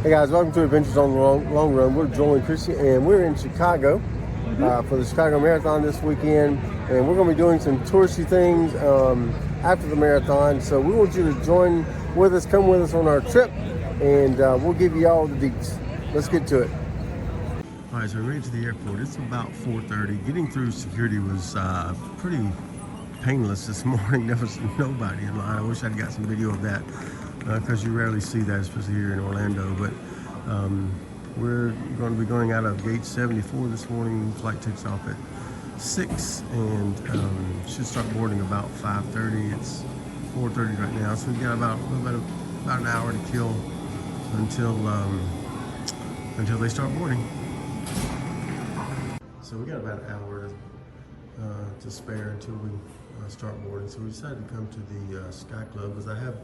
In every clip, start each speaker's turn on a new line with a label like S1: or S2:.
S1: Hey guys, welcome to Adventures on the Long Run. We're Joel and Chrissy, and we're in Chicago for the Chicago Marathon this weekend. And we're going to be doing some touristy things after the marathon. So we want you to join with us, come with us on our trip, and we'll give you all the deets. Let's get to it. All right, so we made it to the airport. It's about 4:30. Getting through security was pretty painless this morning. There was nobody in line. I wish I'd got some video of that. Because you rarely see that, especially here in Orlando. But we're going to be going out of gate 74 this morning. Flight takes off at 6 and should start boarding about 5:30. It's 4:30 right now, so we've got about an hour to kill until they start boarding. So we got about an hour to spare until we start boarding. So we decided to come to the Sky Club because I have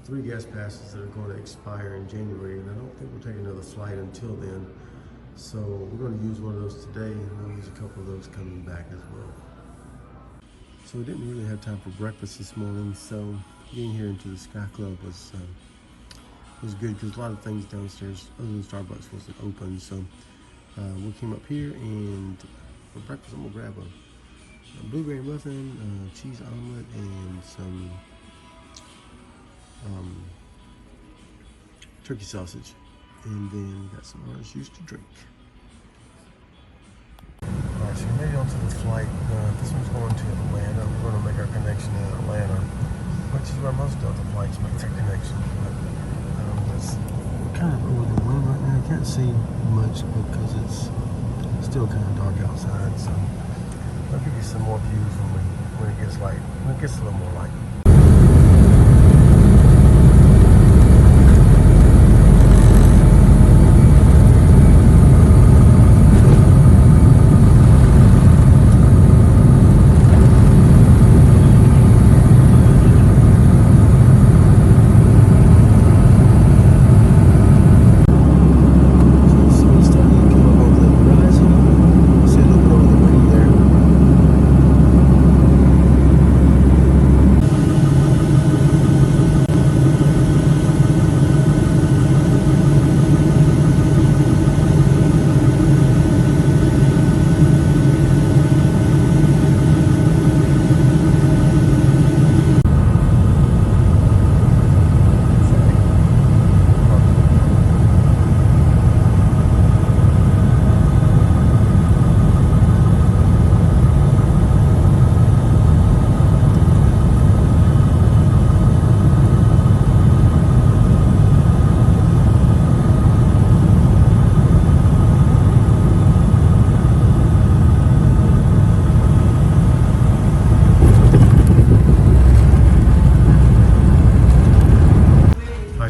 S1: 3 guest passes that are going to expire in January, and I don't think we'll take another flight until then. So we're going to use one of those today, and we'll use a couple of those coming back as well. So we didn't really have time for breakfast this morning, so getting here into the Sky Club was good because a lot of things downstairs, other than Starbucks, wasn't open. So we came up here, and for breakfast I'm going to grab a blueberry muffin, cheese omelet, and some turkey sausage, and then got some orange juice to drink. Alright, so we made it onto the flight. This one's going to Atlanta. We're going to make our connection in Atlanta, which is where most Delta flights make their connection. But we're kind of over the wind right now. You can't see much because it's still kind of dark outside. So I'll give you some more views when it gets light. When it gets a little more light.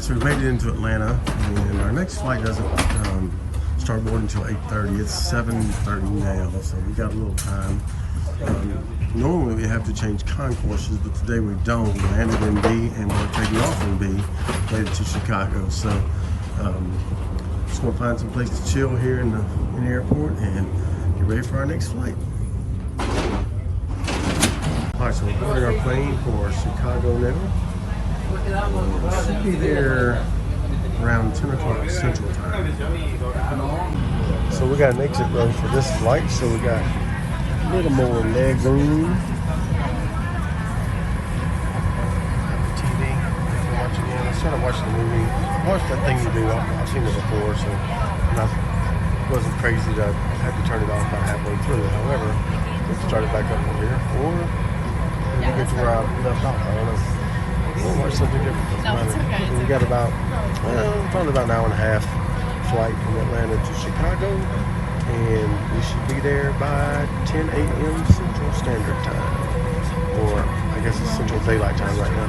S1: So we made it into Atlanta, and our next flight doesn't start boarding until 8:30. It's 7:30 now, so we got a little time. Normally we have to change concourses, but today we don't. We landed in B, and we're taking off in B, headed to Chicago. So just gonna find some place to chill here in the airport and get ready for our next flight. All right, so we're boarding our plane for Chicago now. Should be there around 10 o'clock Central Time. So we got an exit row for this flight, so we got a little more leg room. TV, if you're watching it. I started watching the movie. I watched that thing you do. I've seen it before, so it wasn't crazy that I had to turn it off about halfway through. However, let's start it back up over here, or we'll get to where I left off. I don't know. We'll watch something different.
S2: No, it's okay.
S1: So we got probably about an hour and a half flight from Atlanta to Chicago, and we should be there by 10 a.m. Central Standard Time, or I guess it's Central Daylight Time right now.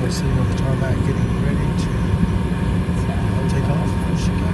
S1: We're sitting on the tarmac getting ready to take off for Chicago.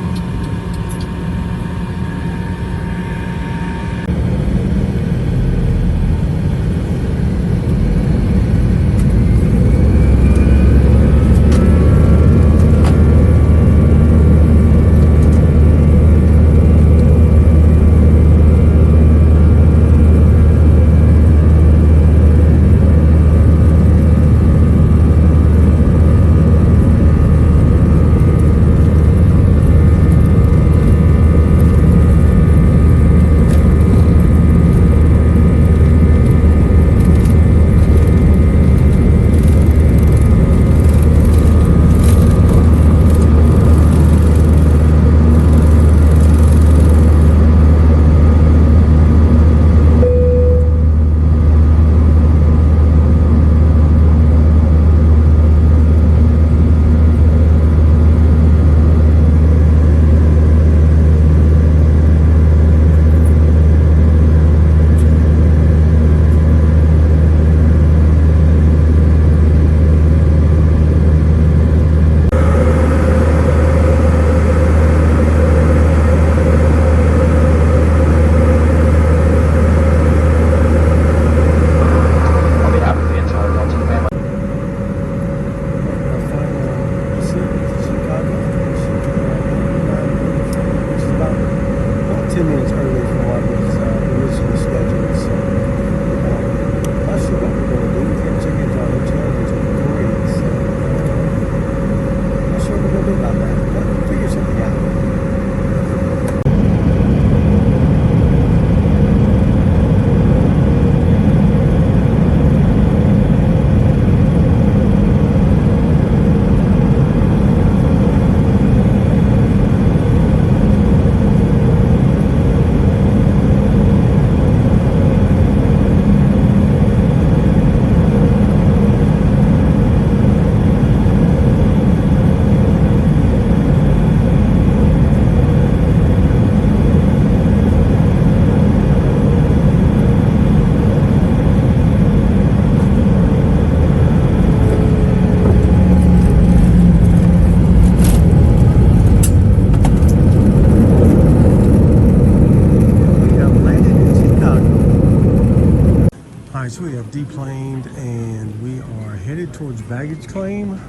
S1: deplaned, and we are headed towards baggage claim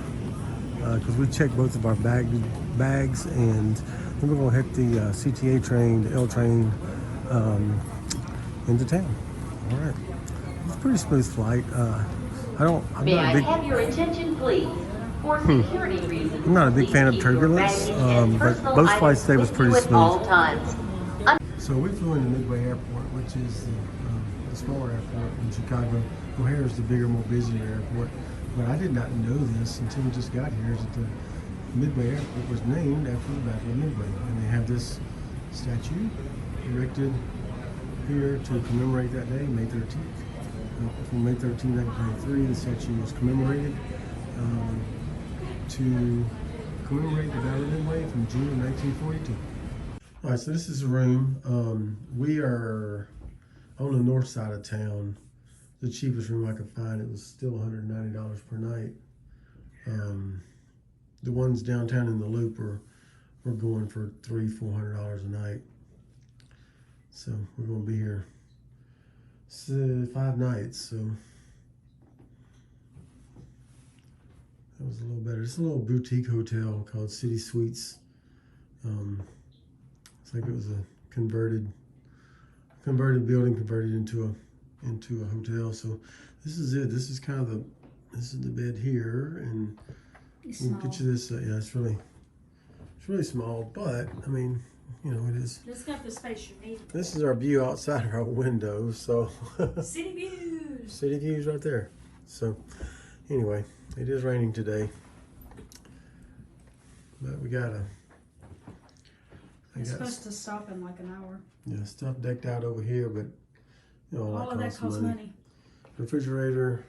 S1: because we checked both of our bags, and then we're going to hit the CTA train, the L train, into town. All right. It's a pretty smooth flight.
S2: May I have your attention, please? For security reasons,
S1: I'm not a big fan of turbulence, but both flights today was pretty smooth. So we flew into Midway Airport, which is the smaller airport in Chicago. O'Hare is the bigger, more busier airport. But I did not know this until we just got here, is that the Midway Airport was named after the Battle of Midway. And they have this statue erected here to commemorate that day, May 13th. From May 13, 1923, the statue was commemorated to commemorate the Battle of Midway from June of 1942. All right, so this is a room. We are on the north side of town. The cheapest room I could find, it was still $190 per night. The ones downtown in the Loop were going for $300-400 a night. So we're gonna be here 5 nights, so that was a little better. It's a little boutique hotel called City Suites. It's like it was a converted building converted into a hotel. So this is it. This is kind of this is the bed here, and we'll get you this. Yeah, it's really small, but I mean, you know, it is.
S3: It's got the space you need.
S1: This is our view outside of our window. So
S3: City views.
S1: City views right there. So anyway, it is raining today, but we got
S3: It's supposed to stop in like an hour.
S1: Yeah, stuff decked out over here, but you know,
S3: all of that costs money.
S1: Refrigerator,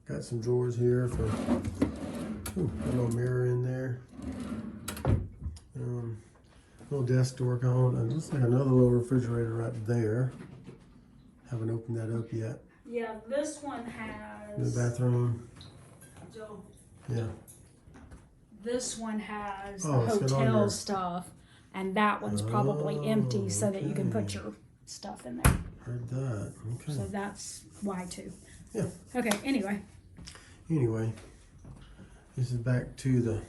S1: got some drawers here for a little mirror in there. Little desk to work on, and looks like another little refrigerator right there. Haven't opened that up yet.
S3: Yeah, this one has
S1: The bathroom.
S3: Joe,
S1: Yeah.
S3: this one has the
S1: Oh, it's got all
S3: hotel
S1: your-
S3: stuff, and that one's probably empty so that you can put
S1: okay.
S3: your stuff in there.
S1: Heard that. Okay.
S3: So that's why too.
S1: Yeah.
S3: Okay. Anyway.
S1: Anyway, this is back to the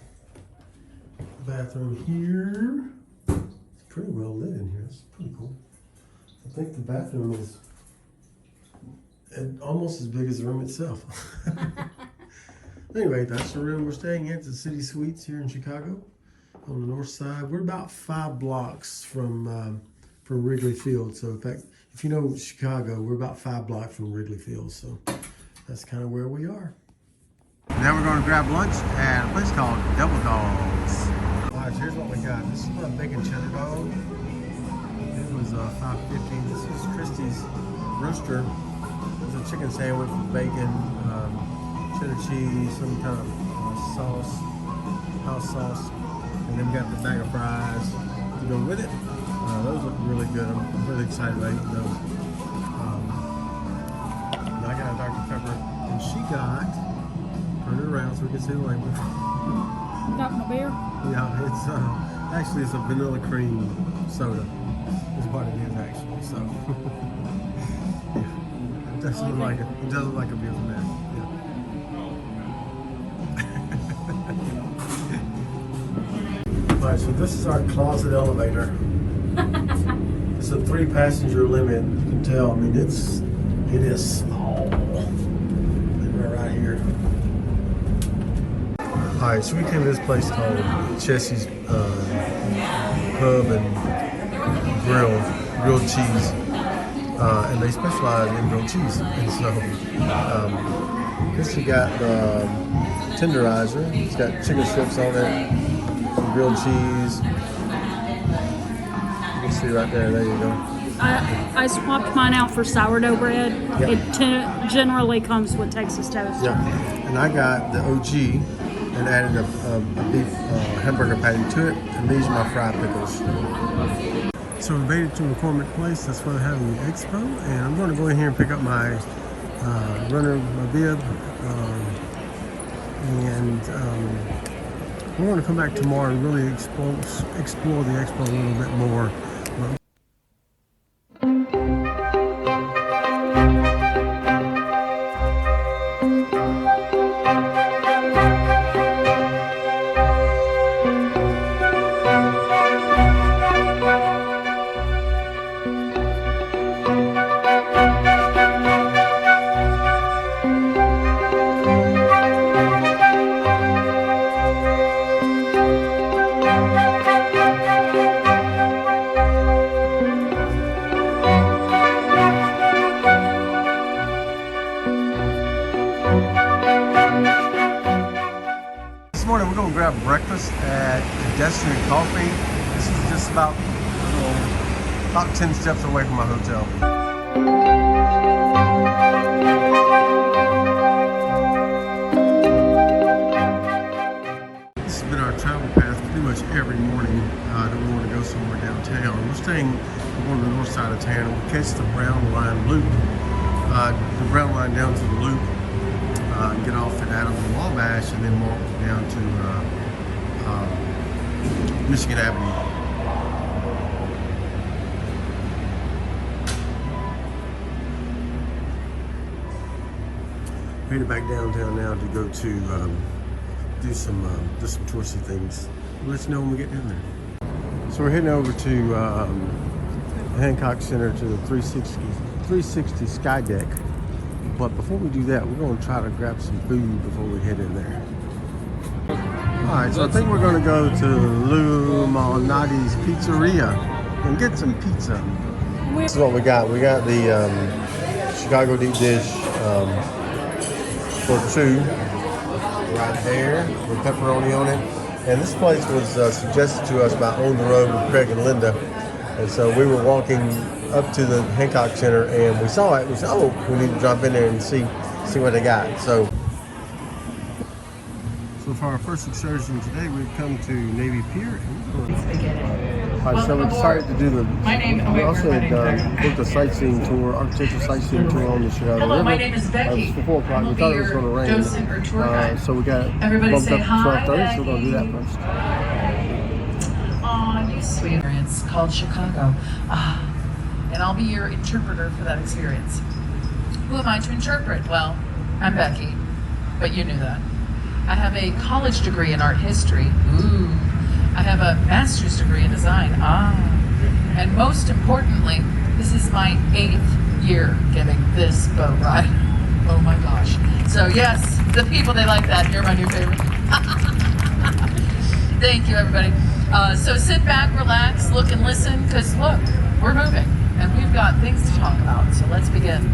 S1: bathroom here. It's pretty well lit in here. It's pretty cool. I think the bathroom is almost as big as the room itself. Anyway, that's the room we're staying in. It's the City Suites here in Chicago on the north side. We're about 5 blocks from Wrigley Field. So in fact, if you know Chicago, we're about 5 blocks from Wrigley Field. So that's kind of where we are. Now we're going to grab lunch at a place called Double Dogs. All right, so here's what we got. This is my bacon cheddar dog. It was $5.50. This is Christie's Rooster. It's a chicken sandwich with bacon, cheddar cheese, some kind of sauce, house sauce, and then we got the bag of fries to go with it. Those look really good. I'm really excited about eating those. I got a Dr. Pepper, and she got, turn it around so we can see the label.
S3: You got my beer?
S1: Yeah, it's actually it's a vanilla cream soda is what it is actually. So yeah. It doesn't look like it doesn't look like a beer from that. Yeah. Alright, so this is our closet elevator. It's a 3-passenger limit. You can tell. I mean, it is small. And we're right here. All right, so we came to this place called Chessie's Pub and Grilled Cheese, and they specialize in grilled cheese. And so, Christy got tenderizer. It's got chicken strips on it, some grilled cheese. You can see right there. There you go.
S3: I swapped mine out for sourdough bread.
S1: Yep.
S3: It generally comes with Texas toast.
S1: Yeah, and I got the OG and added a beef hamburger patty to it, and these are my fried pickles. So we made it to McCormick Place. That's where they're having the expo, and I'm going to go in here and pick up my runner, my bib, and we're going to come back tomorrow and really explore the expo a little bit more. we're gonna grab breakfast at Pedestrian Coffee. This is just about 10 steps away from my hotel. This has been our travel path pretty much every morning that we want to go somewhere downtown. We're staying on the north side of town. We catch the Brown Line loop, the Brown Line down to the loop, get off at Adams and Wabash, and then walk down to Michigan Avenue. We're headed back downtown now to go to do some touristy things. We'll let you know when we get down there. So we're heading over to the Hancock Center to the 360 Sky Deck. But before we do that, we're going to try to grab some food before we head in there. All right, so I think we're going to go to Lou Malnati's Pizzeria and get some pizza. This is what we got. We got the Chicago deep dish for two right there with pepperoni on it. And this place was suggested to us by On the Road with Craig and Linda. And so we were walking up to the Hancock Center and we saw it. We said, oh, we need to drop in there and see what they got. So for our first excursion today, we've come to Navy Pier. All right, so we decided to do we also had booked a sightseeing tour, architectural sightseeing tour on the Chicago River.
S4: My name is Becky.
S1: It was 4 o'clock. We thought it was going to rain. So we got bumped up to 12:30, so we're going to do that first.
S4: Aw, you sweet experience called Chicago. And I'll be your interpreter for that experience. Who am I to interpret? Well, I'm Becky, but you knew that. I have a college degree in art history. Ooh. I have a master's degree in design. And most importantly, this is my 8th year giving this boat ride. Oh my gosh. So yes, the people, they like that. You're my new favorite. Thank you, everybody. So sit back, relax, look and listen, because look, we're moving and we've got things to talk about. So let's begin.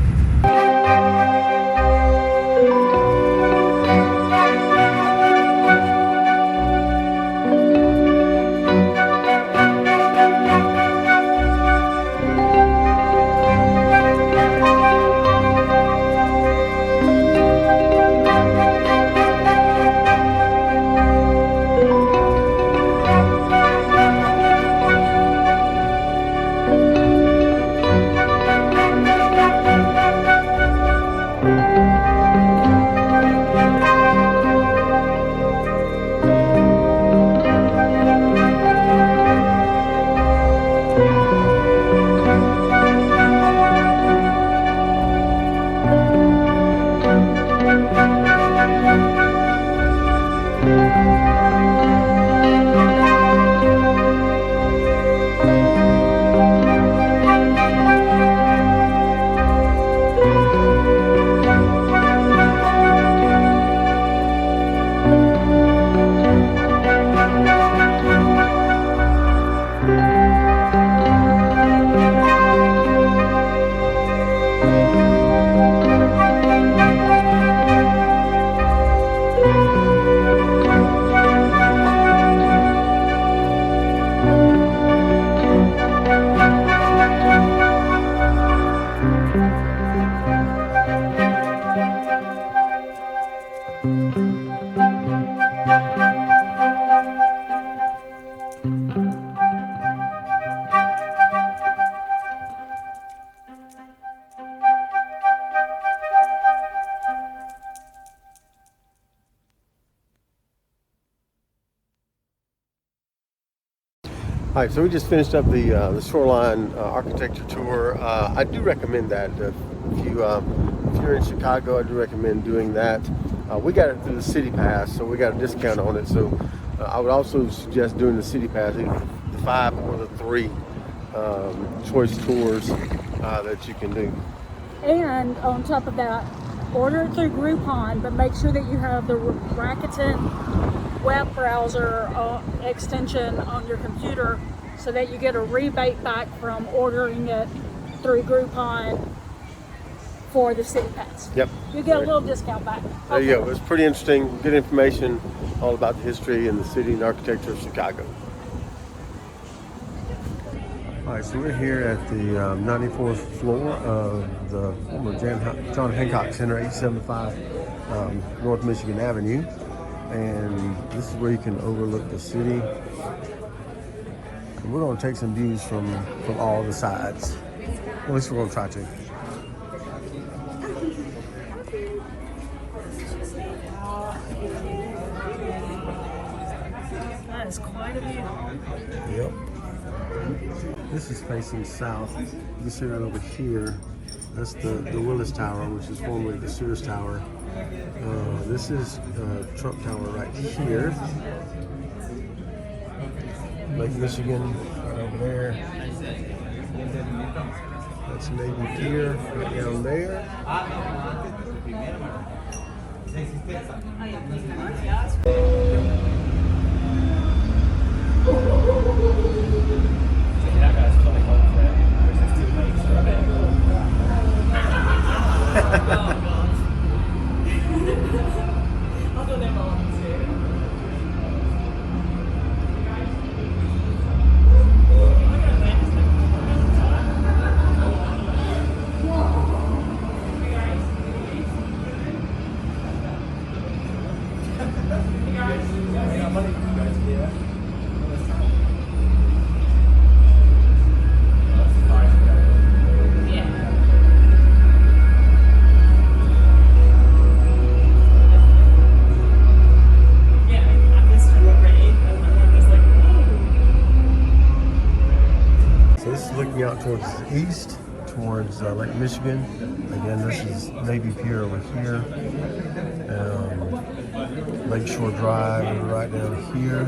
S1: All right, so we just finished up the Shoreline architecture tour. I do recommend that. If you're in Chicago, I do recommend doing that. We got it through the City Pass, so we got a discount on it. So I would also suggest doing the City Pass, either the 5 or the 3 choice tours that you can do.
S3: And on top of that, order it through Groupon, but make sure that you have the Rakuten web browser extension on your computer so that you get a rebate back from ordering it through Groupon for the City Pass.
S1: Yep.
S3: You get a little discount back.
S1: There you go. It's pretty interesting, good information. all about the history and the city and architecture of Chicago. All right, so we're here at the 94th floor of the former John Hancock Center, 875 North Michigan Avenue. And this is where you can overlook the city. And we're going to take some views from all the sides. At least we're going to try to.
S3: That is quite a view.
S1: Yep. This is facing south. You can see right over here. That's the Willis Tower, which is formerly the Sears Tower. This is Trump Tower right here. Lake Michigan right over there. That's Navy Pier right down there. Looking out towards the east, towards Lake Michigan. Again, this is Navy Pier over here. Lakeshore Drive right down here.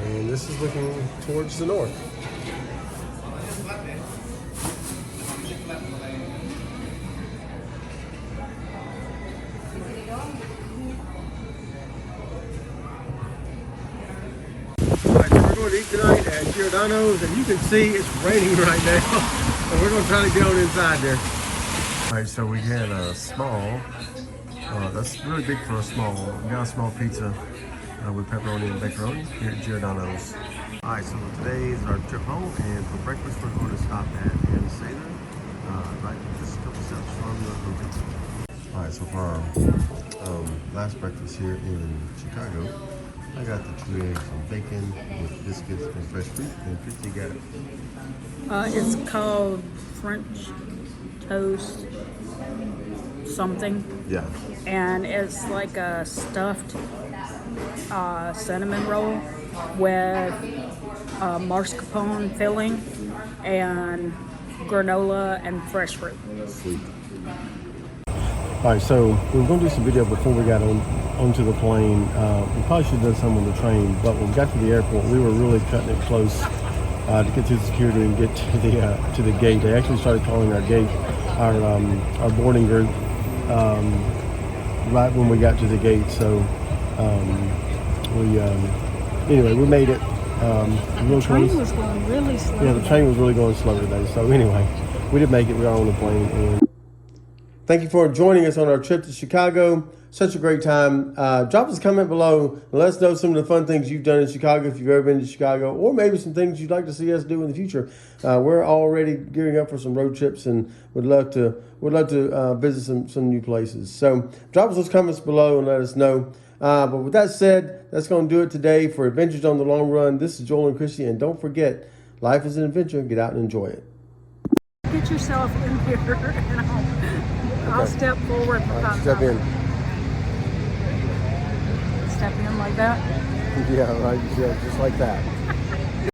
S1: And this is looking towards the north. To eat tonight at Giordano's, and you can see it's raining right now, so we're going to try to get on inside there. All right, so we had a small, that's really big for a small. We got a small pizza with pepperoni and macaroni here at Giordano's. All right, so today is our trip home, and for breakfast we're going to stop at Ann Sather, right just a couple steps from the hotel. All right, so for our last breakfast here in Chicago, I got the 2 eggs and bacon with biscuits and fresh fruit, and Christy got it.
S3: It's called French toast something.
S1: Yeah.
S3: And it's like a stuffed cinnamon roll with mascarpone filling and granola and fresh fruit.
S1: Sweet. All right, so we were going to do some video before we got onto the plane. We probably should have done some on the train, but when we got to the airport, we were really cutting it close to get through security and get to the gate. They actually started calling our gate, our boarding group, right when we got to the gate. So anyway, we made it.
S3: The train was going really slow.
S1: Yeah, the train was really going slow today. So anyway, we did make it. We got on the plane. And thank you for joining us on our trip to Chicago. Such a great time. Drop us a comment below and let us know some of the fun things you've done in Chicago if you've ever been to Chicago, or maybe some things you'd like to see us do in the future. We're already gearing up for some road trips and would love to visit some new places. So drop us those comments below and let us know. But with that said, that's going to do it today for Adventures on the Long Run. This is Joel and Christy, and don't forget, life is an adventure. Get out and enjoy it.
S3: Get yourself in here, and I'll step forward.
S1: Right, step in.
S3: Step in like that?
S1: Yeah, right. Yeah, just like that.